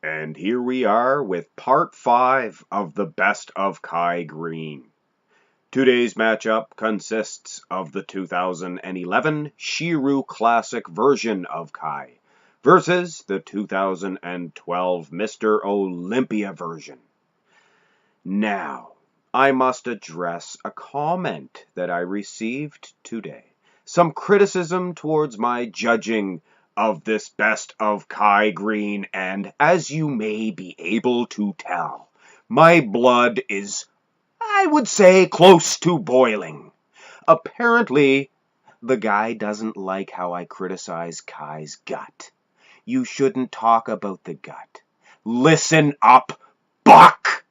And here we are with part 5 of the Best of Kai Greene. Today's matchup consists of the 2011 Sheru Classic version of Kai versus the 2012 Mr.Olympia version. Now, I must address a comment that I received today. Some criticism towards my judging of this Best of Kai Greene, and as you may be able to tell, my blood is, I would say, close to boiling. Apparently, the guy doesn't like how I criticize Kai's gut. You shouldn't talk about the gut. Listen up, Buck!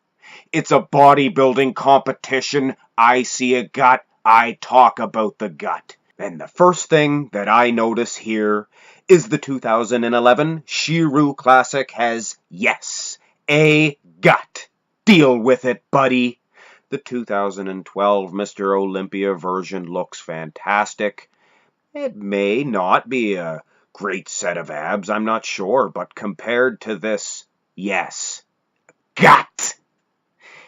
It's a bodybuilding competition. I see a gut, I talk about the gut. And the first thing that I notice here is the 2011 Sheru Classic has, yes, a gut. Deal with it, buddy. The 2012 Mr. Olympia version looks fantastic. It may not be a great set of abs, I'm not sure, but compared to this, yes, gut.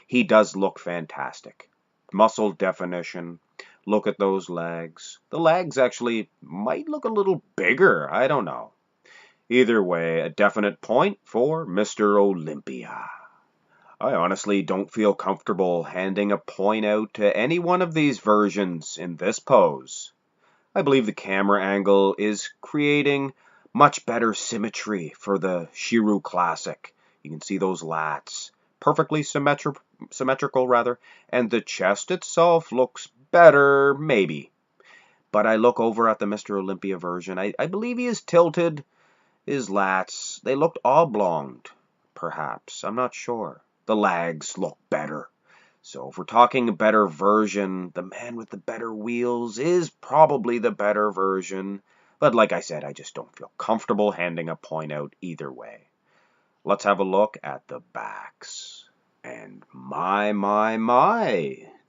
He does look fantastic. Muscle definition. Look at those legs. The legs actually might look a little bigger. I don't know. Either way, a definite point for Mr. Olympia. I honestly don't feel comfortable handing a point out to any one of these versions in this pose. I believe the camera angle is creating much better symmetry for the Sheru Classic. You can see those lats. Perfectly symmetrical, and the chest itself looks better, maybe. But I look over at the Mr. Olympia version. I believe he is tilted. His lats, they looked oblonged, perhaps. I'm not sure. The legs look better. So if we're talking a better version, the man with the better wheels is probably the better version. But like I said, I just don't feel comfortable handing a point out either way. Let's have a look at the backs. And my,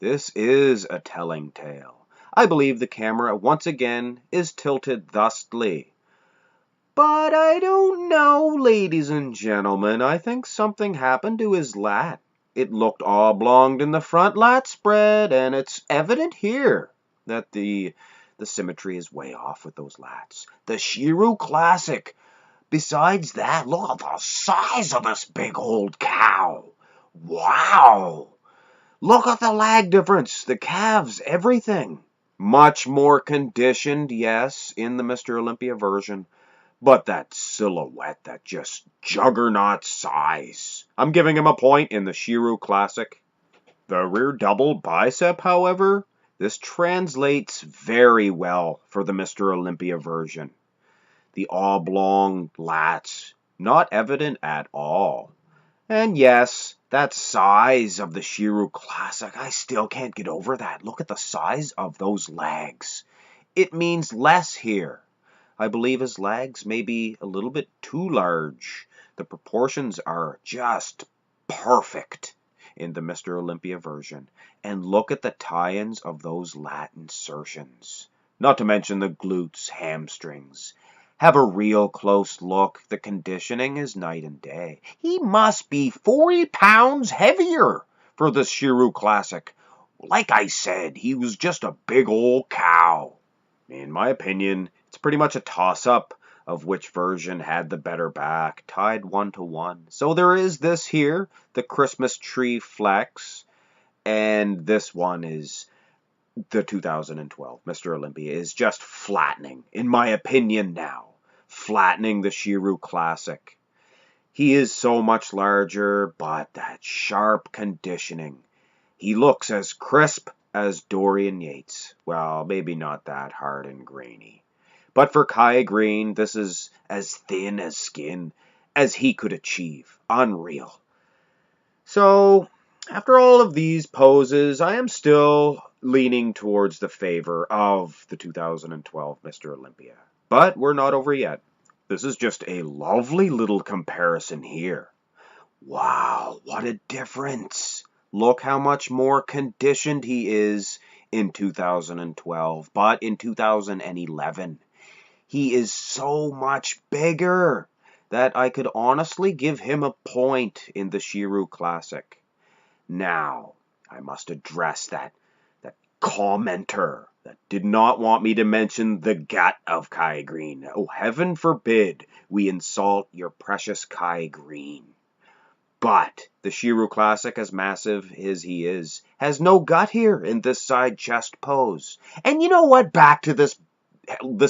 this is a telling tale. I believe the camera, once again, is tilted thusly. But I don't know, ladies and gentlemen. I think something happened to his lat. It looked oblonged in the front lat spread, and it's evident here that the symmetry is way off with those lats. The Sheru Classic. Besides that, look at the size of this big old cow. Wow! Look at the lag difference, the calves, everything. Much more conditioned, yes, in the Mr. Olympia version. But that silhouette, that just juggernaut size. I'm giving him a point in the Sheru Classic. The rear double bicep, however, this translates very well for the Mr. Olympia version. The oblong lats, not evident at all. And yes, that size of the Sheru Classic, I still can't get over that. Look at the size of those legs. It means less here. I believe his legs may be a little bit too large. The proportions are just perfect in the Mr. Olympia version. And look at the tie-ins of those lat insertions. Not to mention the glutes, hamstrings. Have a real close look. The conditioning is night and day. He must be 40 pounds heavier for the Sheru Classic. Like I said, he was just a big old cow. In my opinion, it's pretty much a toss-up of which version had the better back, tied 1-1. So there is this here, the Christmas tree flex, and this one is the 2012 Mr. Olympia is just flattening, in my opinion now, flattening the Sheru Classic. He is so much larger, but that sharp conditioning. He looks as crisp as Dorian Yates. Well, maybe not that hard and grainy. But for Kai Greene, this is as thin as skin as he could achieve. Unreal. So, after all of these poses, I am still leaning towards the favor of the 2012 Mr. Olympia. But we're not over yet. This is just a lovely little comparison here. Wow, what a difference. Look how much more conditioned he is in 2012. But in 2011, he is so much bigger. that I could honestly give him a point in the Sheru Classic. Now, I must address that commenter that did not want me to mention the gut of Kai Greene. Oh, heaven forbid we insult your precious Kai Greene. But the Sheru Classic, as massive as he is, has no gut here in this side chest pose. And you know what? Back to this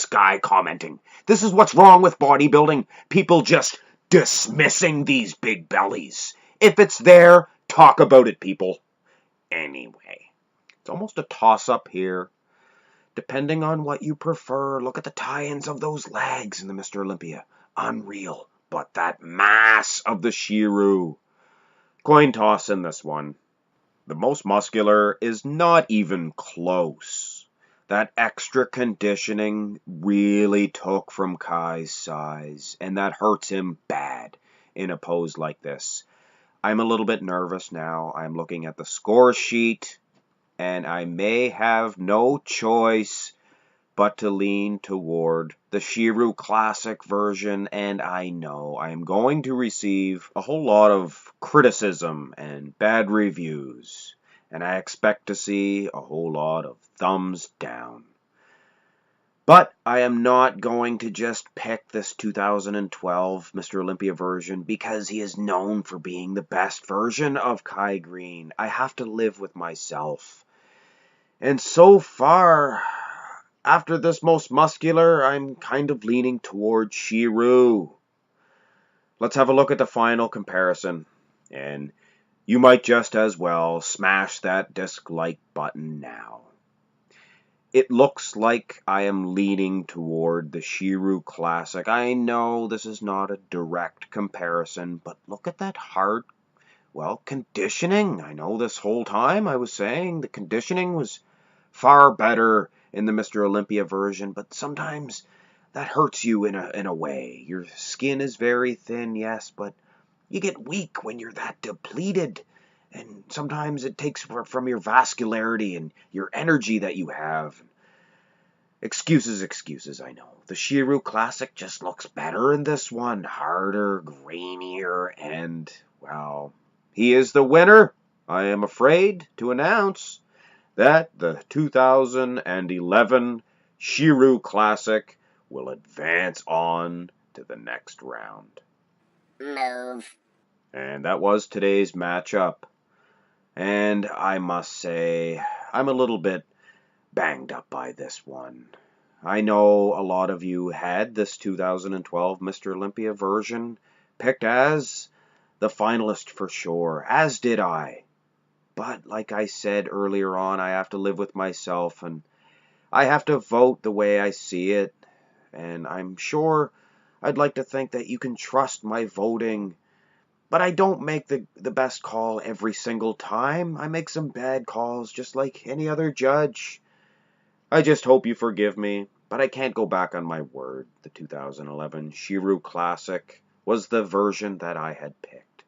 guy commenting. This is what's wrong with bodybuilding. People just dismissing these big bellies. If it's there, talk about it, people. Anyway, it's almost a toss-up here. Depending on what you prefer, look at the tie-ins of those legs in the Mr. Olympia. Unreal. But that mass of the Sheru. Coin toss in this one. The most muscular is not even close. That extra conditioning really took from Kai's size, and that hurts him bad in a pose like this. I'm a little bit nervous now. I'm looking at the score sheet, and I may have no choice but to lean toward the Sheru Classic version, and I know I am going to receive a whole lot of criticism and bad reviews, and I expect to see a whole lot of thumbs down. But I am not going to just pick this 2012 Mr. Olympia version because he is known for being the best version of Kai Greene. I have to live with myself. And so far, after this most muscular, I'm kind of leaning towards Sheru. Let's have a look at the final comparison. And you might just as well smash that dislike button now. It looks like I am leaning toward the Sheru Classic. I know this is not a direct comparison, but look at that hard, conditioning. I know this whole time I was saying the conditioning was far better in the Mr. Olympia version, but sometimes that hurts you in a way. Your skin is very thin, yes, but you get weak when you're that depleted. And sometimes it takes from your vascularity and your energy that you have. Excuses, I know. The Sheru Classic just looks better in this one. Harder, grainier, and, well, he is the winner. I am afraid to announce that the 2011 Sheru Classic will advance on to the next round. Move. And that was today's matchup. And I must say, I'm a little bit banged up by this one. I know a lot of you had this 2012 Mr. Olympia version picked as the finalist for sure, as did I. But like I said earlier on, I have to live with myself and I have to vote the way I see it. And I'm sure I'd like to think that you can trust my voting. But I don't make the best call every single time. I make some bad calls just like any other judge. I just hope you forgive me, but I can't go back on my word. The 2011 Sheru Classic was the version that I had picked.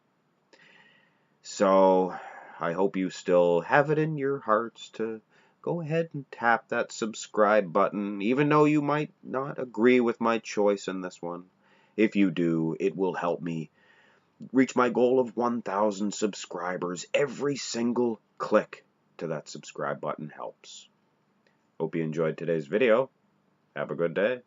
So I hope you still have it in your hearts to go ahead and tap that subscribe button, even though you might not agree with my choice in this one. If you do, it will help me reach my goal of 1,000 subscribers. Every single click to that subscribe button helps. Hope you enjoyed today's video. Have a good day.